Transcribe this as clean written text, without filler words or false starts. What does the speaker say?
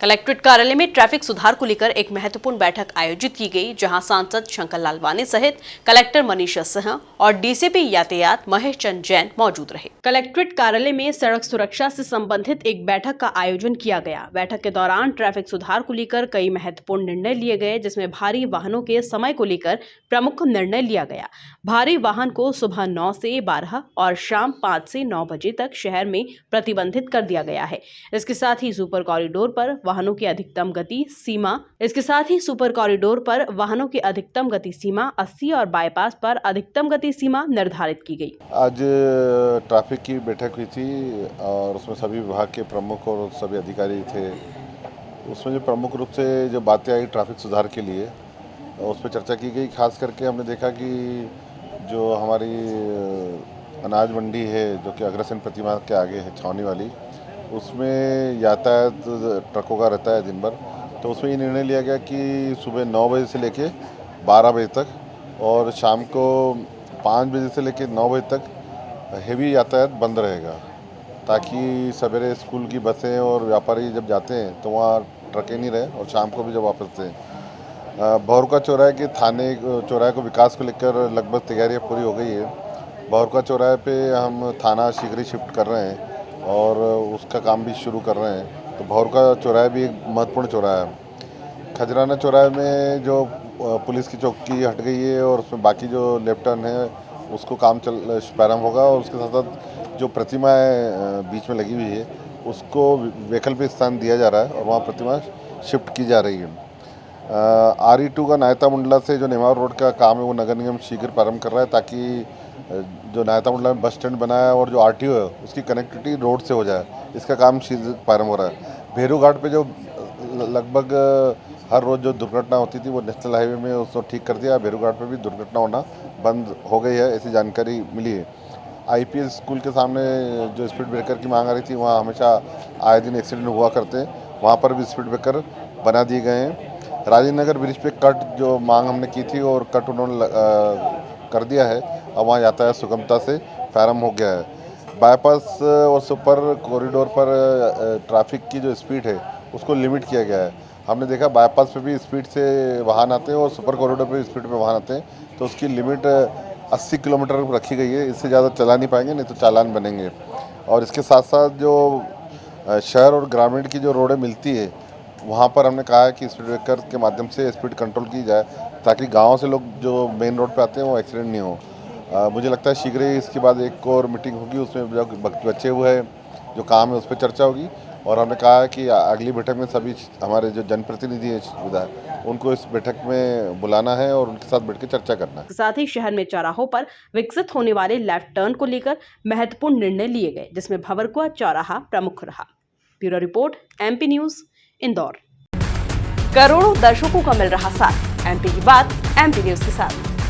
Collectorate कार्यालय में traffic सुधार को लेकर एक महत्वपूर्ण बैठक आयोजित की गई, जहां सांसद शंकर लालवानी सहित कलेक्टर मनीषा सिंह और डीसीपी यातायात महेश चंद जैन मौजूद रहे। कलेक्ट्रेट कार्यालय में सड़क सुरक्षा से संबंधित एक बैठक का आयोजन किया गया। बैठक के दौरान ट्रैफिक सुधार को लेकर कई महत्वपूर्ण निर्णय लिए गए, जिसमें भारी वाहनों के समय को लेकर प्रमुख निर्णय लिया गया। भारी वाहन को सुबह 9 से 12 और शाम 5 से 9 बजे तक शहर में प्रतिबंधित कर दिया गया है। इसके साथ ही सुपर कॉरिडोर पर वाहनों की अधिकतम गति सीमा 80 और बाईपास पर अधिकतम गति सीमा निर्धारित की गई। आज ट्रैफिक की बैठक हुई थी और उसमें सभी विभाग के प्रमुख और सभी अधिकारी थे। उसमें जो प्रमुख रूप से जो बातें आई ट्रैफिक सुधार के लिए, उस पर चर्चा की गई। खास करके हमने देखा कि जो हमारी अनाज मंडी है, जो कि अग्रसेन प्रतिमा के आगे है, छावनी वाली, उसमें यातायात ट्रकों का रहता है दिन भर। तो उसमें ये निर्णय लिया गया कि सुबह 9 बजे से लेके 12 बजे तक और शाम को 5 बजे से लेके 9 बजे तक हेवी यातायात बंद रहेगा, ताकि सवेरे स्कूल की बसें और व्यापारी जब जाते हैं तो वहाँ ट्रकें नहीं रहे और शाम को भी जब वापस आते। बहुरुका चौराहे के थाने चौराहे को विकास को लेकर लगभग तैयारियाँ पूरी हो गई है। बहुरुका चौराहे पे हम थाना शीघ्र ही शिफ्ट कर रहे हैं और उसका काम भी शुरू कर रहे हैं। तो बहुरुका चौराहे भी एक महत्वपूर्ण चौराहा है। खजराना चौराहे में जो पुलिस की चौकी हट गई है और उसमें बाकी जो लेफ्ट टर्न है उसको काम प्रारंभ होगा और उसके साथ साथ जो प्रतिमा बीच में लगी हुई है उसको वैकल्पिक स्थान दिया जा रहा है और वहाँ प्रतिमा शिफ्ट की जा रही है। RE2 का नायता मुंडला से जो नेमावर रोड का काम है वो नगर निगम शीघ्र प्रारंभ कर रहा है, ताकि जो नायता मुंडला में बस स्टैंड बना है और जो RTO है उसकी कनेक्टिविटी रोड से हो जाए। इसका काम शीघ्र प्रारंभ हो रहा है। भेरू घाट पे जो लगभग हर रोज़ जो दुर्घटना होती थी वो नेशनल हाईवे में उसको ठीक कर दिया। भेरू घाट पे भी दुर्घटना होना बंद हो गई है, ऐसी जानकारी मिली है। IPS स्कूल के सामने जो स्पीड ब्रेकर की मांग आ रही थी, वहाँ हमेशा आए दिन एक्सीडेंट हुआ करते हैं, वहाँ पर भी स्पीड ब्रेकर बना दिए गए हैं। राजेंद्र नगर ब्रिज पे कट जो मांग हमने की थी और कट उन्होंने कर दिया है और वहाँ यातायात सुगमता से प्रारंभ हो गया है। बाईपास और सुपर कॉरिडोर पर ट्रैफिक की जो स्पीड है उसको लिमिट किया गया है। हमने देखा बाईपास पे भी स्पीड से वाहन आते हैं और सुपर कॉरिडोर पे स्पीड पे वाहन आते हैं, तो उसकी लिमिट 80 किलोमीटर रखी गई है। इससे ज़्यादा चला नहीं पाएंगे, नहीं तो चालान बनेंगे। और इसके साथ साथ जो शहर और ग्रामीण की जो रोडें मिलती है वहाँ पर हमने कहा है कि स्पीड ब्रेकर के माध्यम से स्पीड कंट्रोल की जाए, ताकि गाँव से लोग जो मेन रोड पे आते हैं वो एक्सीडेंट नहीं हो। मुझे लगता है शीघ्र ही इसके बाद एक और मीटिंग होगी, उसमें जो बचे हुए जो काम है उस पर चर्चा होगी। और हमने कहा है कि अगली बैठक में सभी हमारे जो जनप्रतिनिधि है उनको इस बैठक में बुलाना है और उनके साथ बैठ के चर्चा करना है। साथ ही शहर में चौराहों पर विकसित होने वाले लेफ्ट टर्न को लेकर महत्वपूर्ण निर्णय लिए गए, जिसमें भंवरकुआ चौराहा प्रमुख रहा। Bureau report, MP news, Indore. करोड़ों दर्शकों का मिल रहा साथ। MP की बात, MP न्यूज के साथ।